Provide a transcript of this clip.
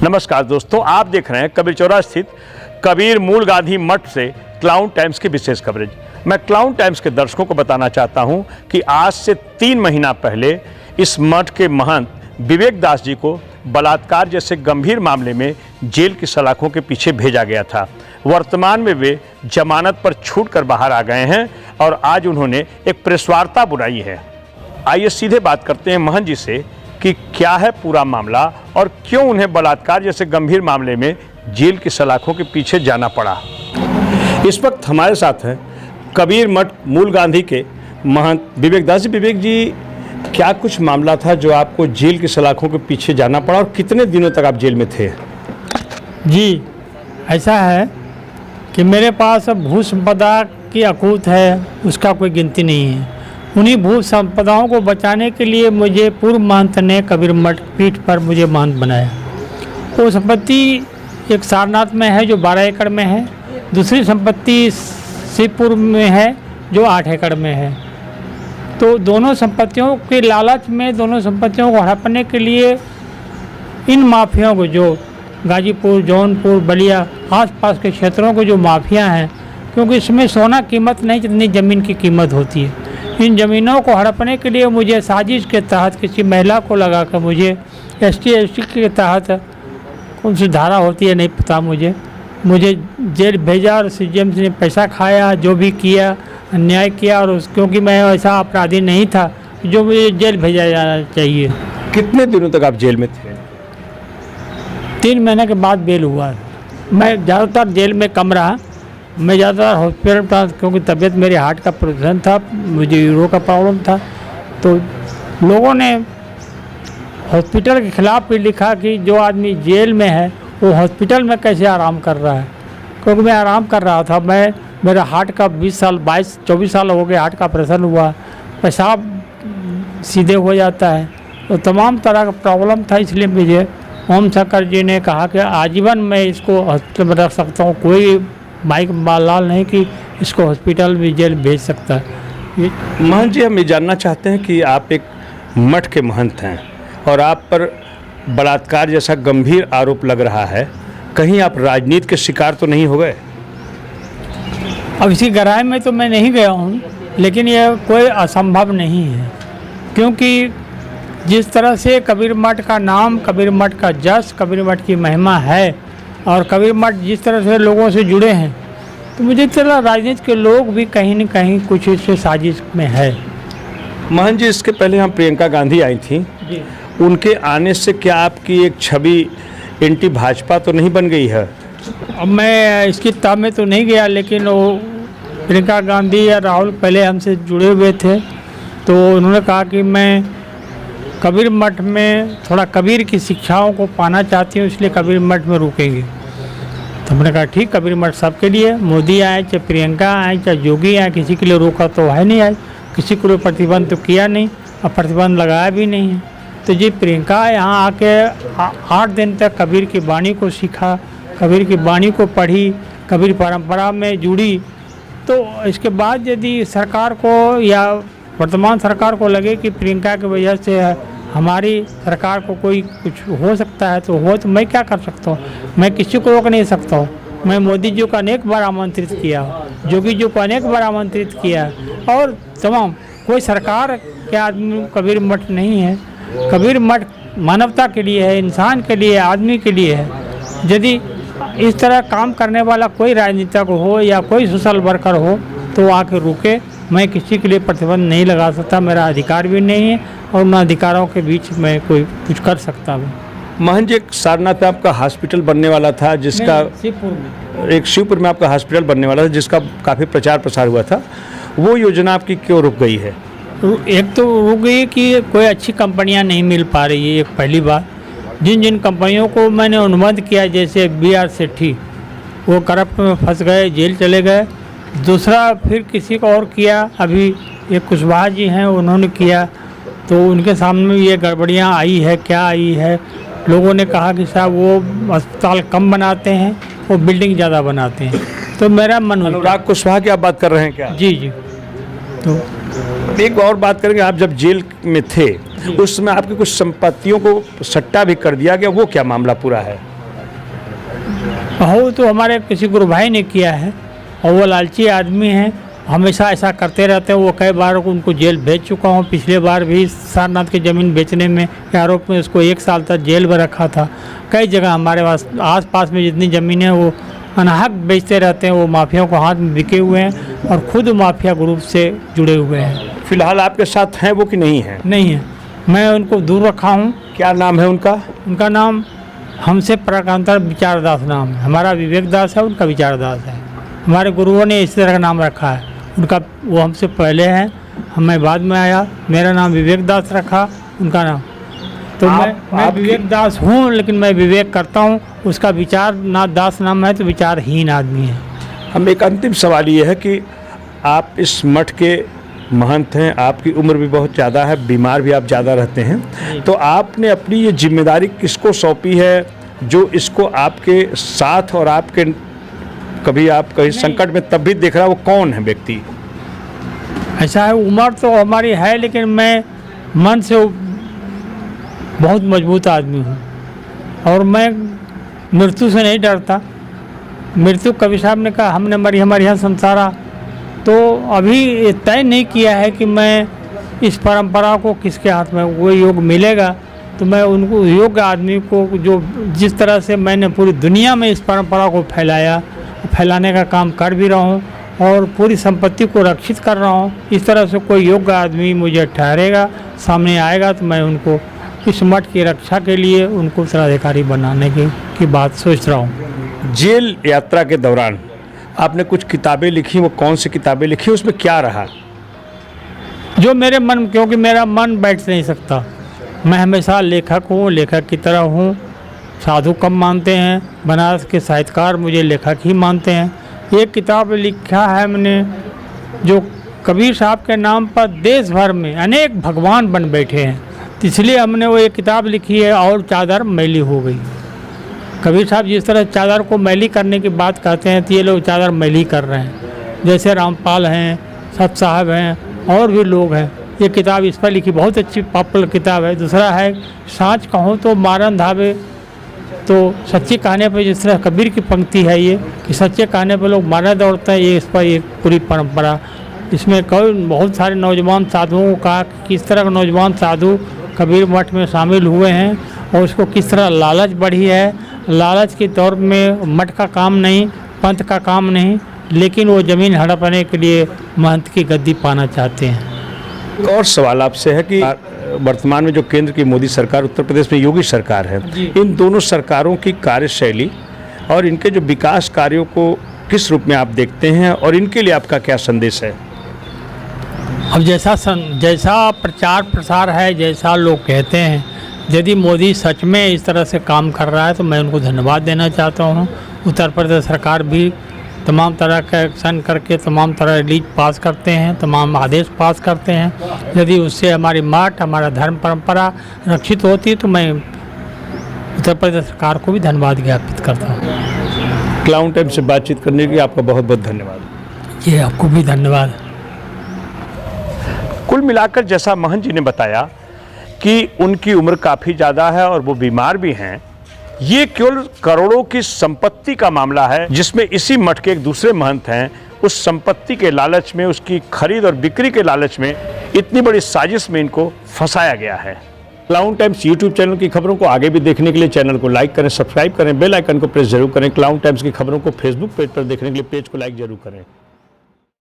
नमस्कार दोस्तों, आप देख रहे हैं कबीर चौरा स्थित कबीर मूल गांधी मठ से क्लाउन टाइम्स की विशेष कवरेज। मैं क्लाउन टाइम्स के दर्शकों को बताना चाहता हूं कि आज से 3 महीना पहले इस मठ के महंत विवेक दास जी को बलात्कार जैसे गंभीर मामले में जेल की सलाखों के पीछे भेजा गया था। वर्तमान में वे जमानत पर छूट कर बाहर आ गए हैं और आज उन्होंने एक प्रेस वार्ता बुलाई है। आइए सीधे बात करते हैं महंत जी से कि क्या है पूरा मामला और क्यों उन्हें बलात्कार जैसे गंभीर मामले में जेल की सलाखों के पीछे जाना पड़ा। इस वक्त हमारे साथ हैं कबीर मठ मूल गांधी के महंत विवेक दास जी। विवेक जी, क्या कुछ मामला था जो आपको जेल की सलाखों के पीछे जाना पड़ा और कितने दिनों तक आप जेल में थे? जी, ऐसा है कि मेरे पास भू संपदा की अकूत है, उसका कोई गिनती नहीं है। उन्हीं भू संपदाओं को बचाने के लिए मुझे पूर्व महंत ने कबीर मठ पीठ पर मुझे महंत बनाया। वो संपत्ति एक सारनाथ में है जो 12 एकड़ में है, दूसरी संपत्ति शिवपुर में है जो 8 एकड़ में है। तो दोनों संपत्तियों के लालच में, दोनों संपत्तियों को हड़पने के लिए इन माफियाओं को, जो गाजीपुर, जौनपुर, बलिया आसपास के क्षेत्रों को जो माफिया हैं, क्योंकि इसमें सोना कीमत नहीं जितनी ज़मीन की कीमत होती है, इन ज़मीनों को हड़पने के लिए मुझे साजिश के तहत किसी महिला को लगाकर मुझे ST के तहत कौन सी धारा होती है नहीं पता, मुझे जेल भेजा और CGM ने पैसा खाया, जो भी किया अन्याय किया। और क्योंकि मैं ऐसा अपराधी नहीं था जो मुझे जेल भेजा जाना चाहिए। कितने दिनों तक आप जेल में थे? 3 महीने के बाद बेल हुआ। मैं ज़्यादातर जेल में कम रहा, मैं ज़्यादातर हॉस्पिटल था क्योंकि तबीयत मेरे हार्ट का प्रॉब्लम था, मुझे यूरो का प्रॉब्लम था। तो लोगों ने हॉस्पिटल के ख़िलाफ़ भी लिखा कि जो आदमी जेल में है वो हॉस्पिटल में कैसे आराम कर रहा है, क्योंकि मैं आराम कर रहा था। मेरा हार्ट का 24 साल हो गए, हार्ट का ऑपरेशन हुआ, पेशाब सीधे हो जाता है, तो तमाम तरह का प्रॉब्लम था। इसलिए मुझे ओम शंकर जी ने कहा कि आजीवन मैं इसको हॉस्पिटल में रख सकता हूँ, कोई माइक लाल नहीं कि इसको हॉस्पिटल भी जेल भेज सकता है। महंत जी, हम ये जानना चाहते हैं कि आप एक मठ के महंत हैं और आप पर बलात्कार जैसा गंभीर आरोप लग रहा है, कहीं आप राजनीति के शिकार तो नहीं हो गए? अब इसी गहराई में तो मैं नहीं गया हूँ, लेकिन यह कोई असंभव नहीं है, क्योंकि जिस तरह से कबीर मठ का नाम, कबीर मठ का जस, कबीर मठ की महिमा है और कबीर मठ जिस तरह से लोगों से जुड़े हैं, तो मुझे चला राजनीति के लोग भी कहीं न कहीं कुछ इससे साजिश में है। महंत जी, इसके पहले यहाँ प्रियंका गांधी आई थी, उनके आने से क्या आपकी एक छवि एंटी भाजपा तो नहीं बन गई है? अब मैं इसकी तह में तो नहीं गया, लेकिन वो प्रियंका गांधी या राहुल पहले हमसे जुड़े हुए थे, तो उन्होंने कहा कि मैं कबीर मठ में थोड़ा कबीर की शिक्षाओं को पाना चाहती हूँ, इसलिए कबीर मठ में रुकेंगे। तो हमने कहा ठीक, कबीर मठ सबके लिए, मोदी आए चाहे प्रियंका आए चाहे योगी आए, किसी के लिए रोका तो है नहीं, आए किसी को प्रतिबंध तो किया नहीं और प्रतिबंध लगाया भी नहीं है। तो जी प्रियंका यहाँ आके 8 दिन तक कबीर की वाणी को सीखा, कबीर की वाणी को पढ़ी, कबीर परंपरा में जुड़ी। तो इसके बाद यदि सरकार को या वर्तमान सरकार को लगे कि प्रियंका की वजह से हमारी सरकार को कोई कुछ हो सकता है तो मैं क्या कर सकता हूँ? मैं किसी को रोक नहीं सकता हूँ। मैं मोदी जी को अनेक बार आमंत्रित किया, योगी जी को अनेक बार आमंत्रित किया, और तमाम कोई सरकार के आदमी कबीर मठ नहीं है। कबीर मठ मानवता के लिए है, इंसान के लिए, आदमी के लिए है। यदि इस तरह काम करने वाला कोई राजनीतिक हो या कोई सोशल वर्कर हो तो आके रुके। मैं किसी के लिए प्रतिबंध नहीं लगा सकता, मेरा अधिकार भी नहीं है और उन अधिकारों के बीच में कोई कुछ कर सकता हूँ। महंत जी, एक सारनाथ में आपका हॉस्पिटल बनने वाला था, जिसका शिवपुर में आपका हॉस्पिटल बनने वाला था, जिसका काफ़ी प्रचार प्रसार हुआ था, वो योजना आपकी क्यों रुक गई है? एक तो रुक गई कि कोई अच्छी कंपनियां नहीं मिल पा रही है, एक पहली बात। जिन कंपनियों को मैंने अनुबंध किया, जैसे BR सेठी, वो करप्ट में फंस गए, जेल चले गए। दूसरा फिर किसी को और किया, अभी एक कुशवाहा जी हैं, उन्होंने किया, तो उनके सामने ये गड़बड़ियाँ आई है, क्या आई है। लोगों ने कहा कि साहब वो अस्पताल कम बनाते हैं, वो बिल्डिंग ज़्यादा बनाते हैं। तो मेरा मन, अनुराग कुशवाहा की आप बात कर रहे हैं क्या? जी। तो एक और बात करेंगे, आप जब जेल में थे उस समय आपकी कुछ संपत्तियों को सट्टा भी कर दिया गया, वो क्या मामला पूरा है? हो तो हमारे किसी गुरु भाई ने किया है, और वो लालची आदमी हैं, हमेशा ऐसा करते रहते हैं। वो कई बार उनको जेल भेज चुका हूँ। पिछले बार भी सारनाथ की ज़मीन बेचने में के आरोप में उसको 1 साल तक जेल में रखा था। कई जगह हमारे आस पास में जितनी ज़मीनें हैं वो अनाहक बेचते रहते हैं। वो माफियाओं को हाथ में बिके हुए हैं और खुद माफिया ग्रुप से जुड़े हुए हैं। फिलहाल आपके साथ हैं वो कि नहीं है? नहीं है, मैं उनको दूर रखा हूँ। क्या नाम है उनका? उनका नाम हमसे प्रकांतर विचारदास नाम है। हमारा विवेक दास है, उनका विचारदास है। हमारे गुरुओं ने इस तरह का नाम रखा है। उनका वो हमसे पहले हैं, मैं बाद में आया। मेरा नाम विवेक दास रखा, उनका नाम तो मैं विवेक दास हूँ, लेकिन मैं विवेक करता हूँ। उसका विचार ना दास नाम है तो विचारहीन आदमी है। हम एक अंतिम सवाल ये है कि आप इस मठ के महंत हैं, आपकी उम्र भी बहुत ज़्यादा है, बीमार भी आप ज़्यादा रहते हैं, तो आपने अपनी ये जिम्मेदारी किसको सौंपी है जो इसको आपके साथ और आपके कभी आप कहीं संकट में तब भी देख रहा है? वो कौन है व्यक्ति? ऐसा है, उम्र तो हमारी है, लेकिन मैं मन से बहुत मजबूत आदमी हूँ और मैं मृत्यु से नहीं डरता। मृत्यु कबीर साहब ने कहा हमने मरी हमारे यहाँ संसारा, तो अभी तय नहीं किया है कि मैं इस परंपरा को किसके हाथ में वो योग मिलेगा, तो मैं उनको योग्य आदमी को जो जिस तरह से मैंने पूरी दुनिया में इस परंपरा को फैलाने का काम कर भी रहा हूँ और पूरी संपत्ति को रक्षित कर रहा हूँ, इस तरह से कोई योग्य आदमी मुझे ठहरेगा, सामने आएगा, तो मैं उनको इस मठ की रक्षा के लिए उनको उत्तराधिकारी बनाने की बात सोच रहा हूँ। जेल यात्रा के दौरान आपने कुछ किताबें लिखी, वो कौन सी किताबें लिखी, उसमें क्या रहा? जो मेरे मन, क्योंकि मेरा मन बैठ नहीं सकता, मैं हमेशा लेखक हूँ, लेखक की तरह हूँ। साधु कम मानते हैं, बनारस के साहित्यकार मुझे लेखक ही मानते हैं। एक किताब लिखा है मैंने जो कबीर साहब के नाम पर देश भर में अनेक भगवान बन बैठे हैं, इसलिए हमने वो एक किताब लिखी है, और चादर मैली हो गई। कबीर साहब जिस तरह चादर को मैली करने की बात कहते हैं, तो ये लोग चादर मैली कर रहे हैं। जैसे रामपाल हैं, सत साहब हैं, और भी लोग हैं। ये किताब इस पर लिखी, बहुत अच्छी पॉपुलर किताब है। दूसरा है साँच कहूँ तो मारन धावे, तो सच्चे कहने पर जिस तरह कबीर की पंक्ति है ये कि सच्चे कहने पर लोग मारने दौड़ते हैं, ये इस पर एक पूरी परंपरा। इसमें कई बहुत सारे नौजवान साधुओं का किस तरह के नौजवान साधु कबीर मठ में शामिल हुए हैं और उसको किस तरह लालच बढ़ी है। लालच के दौर में मठ का काम नहीं, पंथ का काम नहीं, लेकिन वो ज़मीन हड़पने के लिए महंत की गद्दी पाना चाहते हैं। एक और सवाल आपसे है कि वर्तमान में जो केंद्र की मोदी सरकार, उत्तर प्रदेश में योगी सरकार है, इन दोनों सरकारों की कार्यशैली और इनके जो विकास कार्यों को किस रूप में आप देखते हैं और इनके लिए आपका क्या संदेश है? अब जैसा प्रचार प्रसार है, जैसा लोग कहते हैं, यदि मोदी सच में इस तरह से काम कर रहा है तो मैं उनको धन्यवाद देना चाहता हूँ। उत्तर प्रदेश सरकार भी तमाम तरह का एक्शन करके तमाम तरह रिलीज पास करते हैं, तमाम आदेश पास करते हैं। यदि उससे हमारी मठ, हमारा धर्म परंपरा रक्षित होती है तो मैं उत्तर प्रदेश सरकार को भी धन्यवाद ज्ञापित करता हूँ। क्लाउन टाइम्स से बातचीत करने के लिए आपका बहुत बहुत धन्यवाद। ये आपको भी धन्यवाद। कुल मिलाकर जैसा महंत जी ने बताया कि उनकी उम्र काफ़ी ज़्यादा है और वो बीमार भी हैं, ये केवल करोड़ों की संपत्ति का मामला है जिसमें इसी मठ के एक दूसरे महंत हैं, उस संपत्ति के लालच में, उसकी खरीद और बिक्री के लालच में इतनी बड़ी साजिश में इनको फंसाया गया है। क्लाउन टाइम्स यूट्यूब चैनल की खबरों को आगे भी देखने के लिए चैनल को लाइक करें, सब्सक्राइब करें, बेल आइकन को प्रेस जरूर करें। क्लाउन टाइम्स की खबरों को फेसबुक पेज पर देखने के लिए पेज को लाइक जरूर करें।